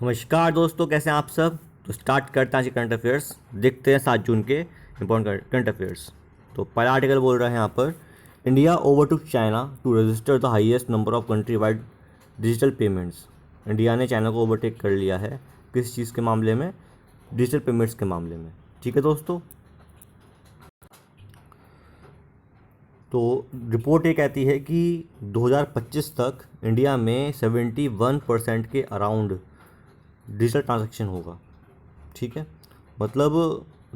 नमस्कार दोस्तों, कैसे हैं आप सब। तो स्टार्ट करते हैं आज करंट अफेयर्स। देखते हैं 7 जून के इम्पोर्टेंट करंट अफेयर्स। तो पहला आर्टिकल बोल रहा है यहाँ पर, India overtook China to register the highest number of country wide digital payments. India ने चाइना को ओवरटेक कर लिया है किस चीज़ के मामले में? डिजिटल पेमेंट्स के मामले में। ठीक है दोस्तों, तो रिपोर्ट ये कहती है कि 2025 तक इंडिया में 71% के अराउंड डिजिटल ट्रांजैक्शन होगा। ठीक है, मतलब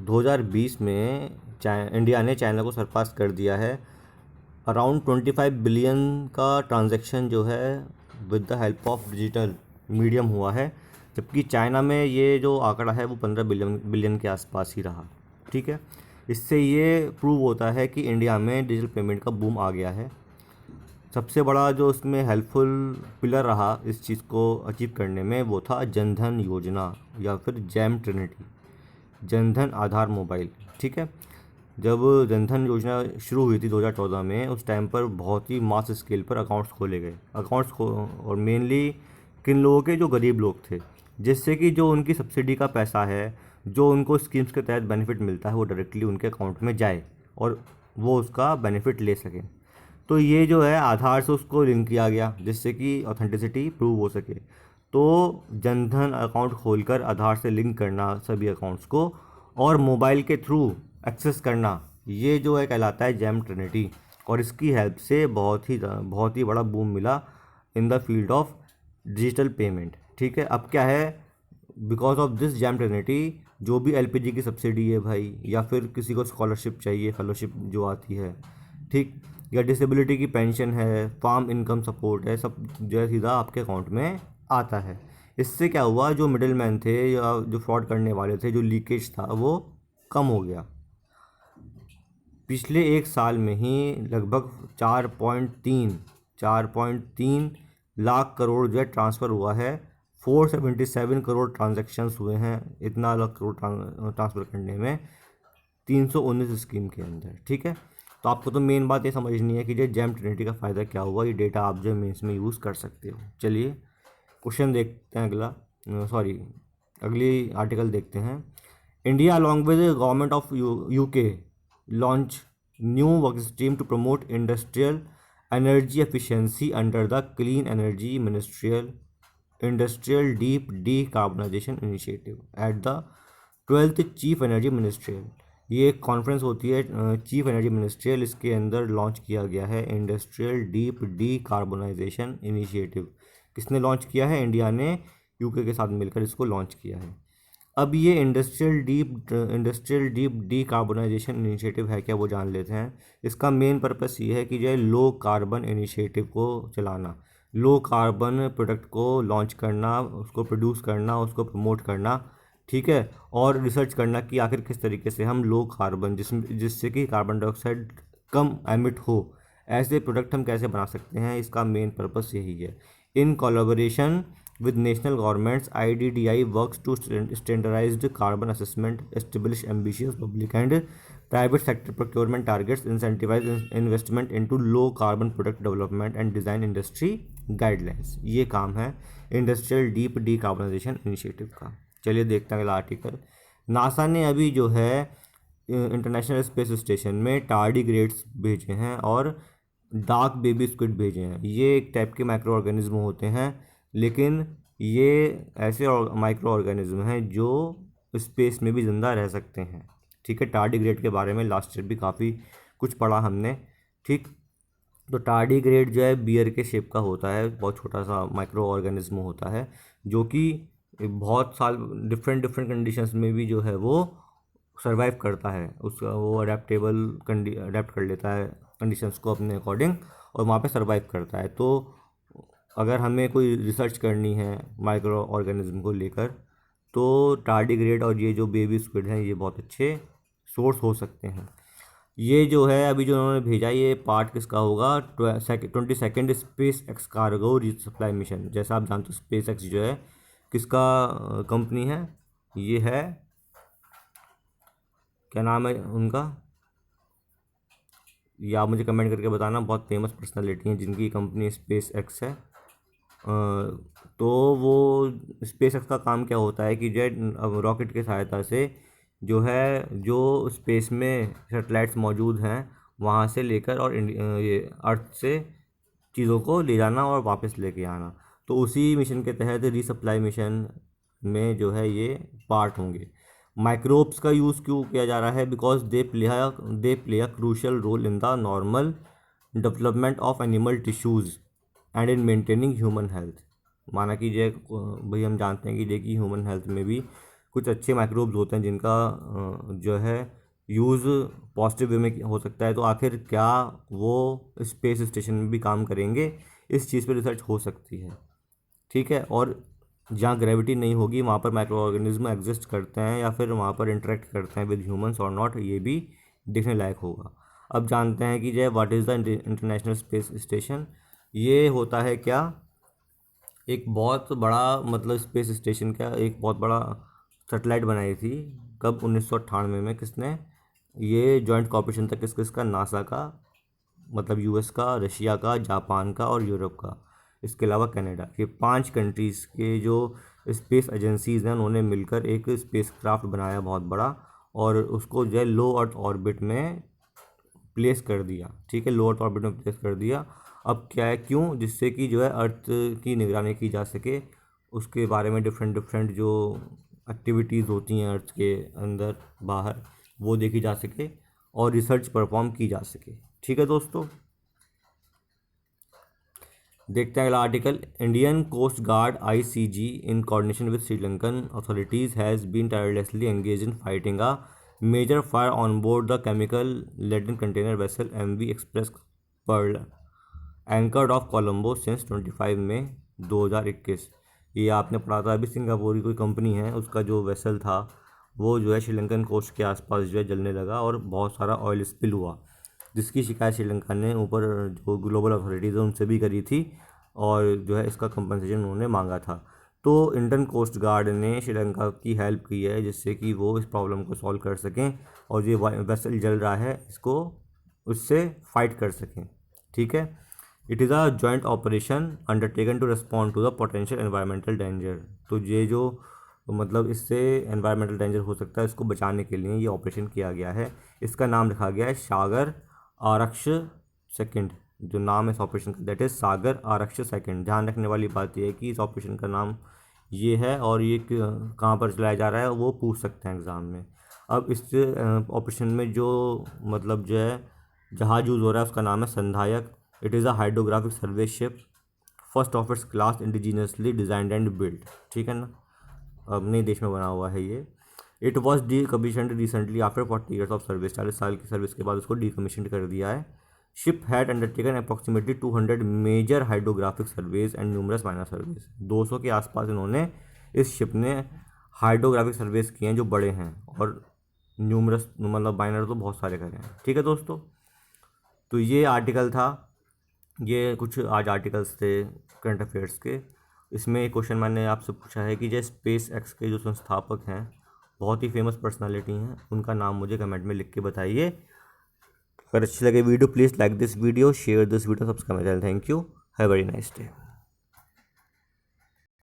2020 में इंडिया ने चाइना को सरपास कर दिया है। अराउंड 25 बिलियन का ट्रांजैक्शन जो है with the help of digital medium हुआ है, जबकि चाइना में ये जो आंकड़ा है वो 15 बिलियन के आसपास ही रहा। ठीक है, इससे ये प्रूव होता है कि इंडिया में डिजिटल पेमेंट का बूम आ गया है। सबसे बड़ा जो इसमें हेल्पफुल पिलर रहा इस चीज़ को अचीव करने में वो था जनधन योजना या फिर jam Trinity, Jan Dhan Aadhaar mobile. ठीक है, जब जनधन योजना शुरू हुई थी 2014 में, उस टाइम पर बहुत ही मास स्केल पर अकाउंट्स खोले गए। और मेनली किन लोगों के, जो गरीब लोग थे, जिससे कि जो उनकी सब्सिडी का पैसा है, जो उनको स्कीम्स के तहत बेनिफिट मिलता है, वो डायरेक्टली उनके अकाउंट में जाए और वो उसका बेनिफिट ले सकें। तो ये जो है आधार से उसको लिंक किया गया जिससे कि ऑथेंटिसिटी प्रूव हो सके। तो जनधन अकाउंट खोलकर आधार से लिंक करना सभी अकाउंट्स को और मोबाइल के थ्रू एक्सेस करना, ये जो है कहलाता है जैम ट्रिनिटी। और इसकी हेल्प से बहुत ही बड़ा बूम मिला in the field of digital payment. ठीक है, अब क्या है, because of this jam Trinity जो भी एलपीजी की सब्सिडी है भाई, या फिर किसी को स्कॉलरशिप चाहिए, फेलोशिप जो आती है, ठीक, या डिसेबिलिटी की पेंशन है, फार्म इनकम सपोर्ट है, सब जो है सीधा आपके अकाउंट में आता है। इससे क्या हुआ, जो मिडिल मैन थे या जो फ्रॉड करने वाले थे, जो लीकेज था वो कम हो गया। पिछले एक साल में ही लगभग 4.3 लाख करोड़ जो है ट्रांसफ़र हुआ है। 477 करोड़ ट्रांजैक्शंस हुए हैं, इतना लाख करोड़ ट्रांसफ़र करने में 319 स्कीम के अंदर। ठीक है, तो आपको तो मेन बात ये समझनी है कि जो जैम ट्रिनिटी का फ़ायदा क्या हुआ, ये डेटा आप जो मेंस में यूज़ कर सकते हो। चलिए क्वेश्चन देखते हैं, अगली आर्टिकल देखते हैं। India along with government of UK launch new work stream to promote industrial energy efficiency under the clean energy ministerial industrial deep decarbonisation initiative at the 12th chief energy ministerial. ये एक conference होती है chief energy ministerial, इसके अंदर launch किया गया है industrial deep decarbonisation initiative. किसने लॉन्च किया है? इंडिया ने यूके के साथ मिलकर इसको लॉन्च किया है। अब ये इंडस्ट्रियल डीप डीकार्बनाइजेशन इनिशिएटिव है क्या, वो जान लेते हैं। इसका मेन पर्पस ये है कि जो है लो कार्बन इनिशिएटिव को चलाना, लो कार्बन प्रोडक्ट को लॉन्च करना, उसको प्रोड्यूस करना, उसको प्रमोट करना। ठीक है, और रिसर्च करना कि आखिर किस तरीके से हम लो कार्बन, जिससे कि कार्बन डाइऑक्साइड कम एमिट हो, ऐसे प्रोडक्ट हम कैसे बना सकते हैं। इसका मेन पर्पस यही है। In collaboration with national governments, IDDI works to standardized carbon assessment, establish ambitious public and private sector procurement targets, incentivize investment into low carbon product development and design industry guidelines। ये काम है industrial deep decarbonisation initiative का। चलिए देखते हैं अगला article. NASA ने अभी जो है इंटरनेशनल स्पेस स्टेशन में टार्डीग्रेड्स भेजे हैं और डार्क बेबी स्क्विड भेजे हैं। ये एक टाइप के माइक्रो ऑर्गेनिज्म होते हैं, लेकिन ये ऐसे माइक्रो ऑर्गेनिज्म हैं जो स्पेस में भी ज़िंदा रह सकते हैं। ठीक है, टार्डीग्रेड के बारे में लास्ट ईयर भी काफ़ी कुछ पढ़ा हमने। ठीक, तो टार्डीग्रेड जो है बियर के शेप का होता है, बहुत छोटा सा माइक्रो ऑर्गेनिज्म होता है, जो कि बहुत साल डिफरेंट डिफरेंट कंडीशंस में भी जो है वो सर्वाइव करता है। उसका वो अडेप्ट कर लेता है कंडीशंस को अपने अकॉर्डिंग, और वहाँ पे सर्वाइव करता है। तो अगर हमें कोई रिसर्च करनी है माइक्रो ऑर्गेनिज्म को लेकर, तो टार्डीग्रेड और ये जो बेबी स्क्विड हैं, ये बहुत अच्छे सोर्स हो सकते हैं। ये जो है अभी जो उन्होंने भेजा, ये पार्ट किसका होगा? 22nd SpaceX cargo resupply mission. जैसा आप जानते हो स्पेस एक्स जो है किसका कंपनी है? ये है, क्या नाम है उनका, या आप मुझे कमेंट करके बताना। बहुत फेमस पर्सनालिटी हैं जिनकी कंपनी स्पेस एक्स है। तो वो स्पेस एक्स का काम क्या होता है कि जो रॉकेट की सहायता से जो है जो स्पेस में सेटेलाइट्स मौजूद हैं वहाँ से लेकर और ये अर्थ से चीज़ों को ले जाना और वापस लेके आना। तो उसी मिशन के तहत रीसप्लाई मिशन में जो है ये पार्ट होंगे। माइक्रोब्स का यूज़ क्यों किया जा रहा है? Because they play a crucial role in the normal development of animal tissues and in maintaining human health. माना कि जे भाई हम जानते हैं कि देखिए ह्यूमन हेल्थ में भी कुछ अच्छे माइक्रोब्स होते हैं जिनका जो है यूज़ पॉजिटिव वे में हो सकता है। तो आखिर क्या वो स्पेस स्टेशन में भी काम करेंगे? इस चीज़ पर रिसर्च हो सकती है। ठीक है। और जहाँ ग्रेविटी नहीं होगी वहाँ पर माइक्रो ऑर्गेनिज्म एग्जिस्ट करते हैं या फिर वहाँ पर इंटरेक्ट करते हैं विद ह्यूमंस और नॉट, ये भी देखने लायक होगा। अब जानते हैं कि जो what is the international space station. ये होता है क्या? एक बहुत बड़ा मतलब स्पेस स्टेशन का एक बहुत बड़ा सेटेलाइट बनाई थी। कब? 1998 में। किसने? ये जॉइंट कॉर्पोरेशन था। किस किसका? नासा का, मतलब यूएस का, रशिया का, जापान का और यूरोप का, इसके अलावा कनाडा। ये 5 कंट्रीज़ के जो स्पेस एजेंसीज़ हैं उन्होंने मिलकर एक स्पेस क्राफ्ट बनाया बहुत बड़ा, और उसको जो है लो अर्थ ऑर्बिट में प्लेस कर दिया। ठीक है, लो अर्थ ऑर्बिट में प्लेस कर दिया। अब क्या है, क्यों? जिससे कि जो है अर्थ की निगरानी की जा सके, उसके बारे में डिफरेंट डिफरेंट जो एक्टिविटीज़ होती हैं अर्थ के अंदर बाहर वो देखी जा सके और रिसर्च परफॉर्म की जा सके। ठीक है दोस्तों, देखते हैं अगला article. Indian Coast Guard ICG in coordination with Sri Lankan authorities has been tirelessly engage in fighting a major fire on board the chemical laden container vessel MV Express Pearl anchored off Colombo since 25 May 2021। ये आपने पढ़ा था अभी। Singapore की कोई company है, उसका जो वेसल था वो जो है श्रीलंकन कोस्ट के आसपास जो है जलने लगा और बहुत सारा ऑयल स्पिल हुआ, जिसकी शिकायत श्रीलंका ने ऊपर जो ग्लोबल अथॉरिटीज़ है उनसे भी करी थी और जो है इसका कंपनसेशन उन्होंने मांगा था। तो इंडियन कोस्ट गार्ड ने श्रीलंका की हेल्प की है जिससे कि वो इस प्रॉब्लम को सॉल्व कर सकें और ये वेसल जल रहा है इसको उससे फाइट कर सकें। ठीक है। It is a joint operation undertaken to respond to the potential environmental danger. तो ये जो मतलब इससे एनवायरमेंटल डेंजर हो सकता है इसको बचाने के लिए ये ऑपरेशन किया गया है। इसका नाम रखा गया है सागर आरक्ष सेकंड। जो नाम है इस ऑपरेशन का दैट इज़ सागर आरक्ष सेकंड। ध्यान रखने वाली बात यह है कि इस ऑपरेशन का नाम ये है और ये कहाँ पर चलाया जा रहा है वो पूछ सकते हैं एग्ज़ाम में। अब इस ऑपरेशन में जो मतलब जो है जहाज़ यूज़ हो रहा है उसका नाम है Sandhayak. It is a hydrographic survey ship first of its class indigenously designed and built. ठीक है ना, अपने देश में बना हुआ है ये। It was D commissioned recently after 40 years of service. 40 साल की सर्विस के बाद उसको डी कमीशन कर दिया है। Ship had undertaken approximately 200 major hydrographic surveys and numerous minor surveys. 200 के आसपास इन्होंने इस शिप ने हाइड्रोग्राफिक सर्वेज किए हैं जो बड़े हैं, और न्यूमरस मतलब माइनर तो बहुत सारे करे हैं। ठीक है दोस्तों, तो ये आर्टिकल था। ये कुछ आज आर्टिकल्स थे करंट अफेयर्स के। इसमें एक क्वेश्चन मैंने आपसे पूछा है कि जो स्पेस एक्स के जो संस्थापक हैं बहुत ही फेमस पर्सनालिटी हैं, उनका नाम मुझे कमेंट में लिख के बताइए। अगर अच्छी लगे video please like this video, share this video, subscribe my channel. Thank you, have very nice day.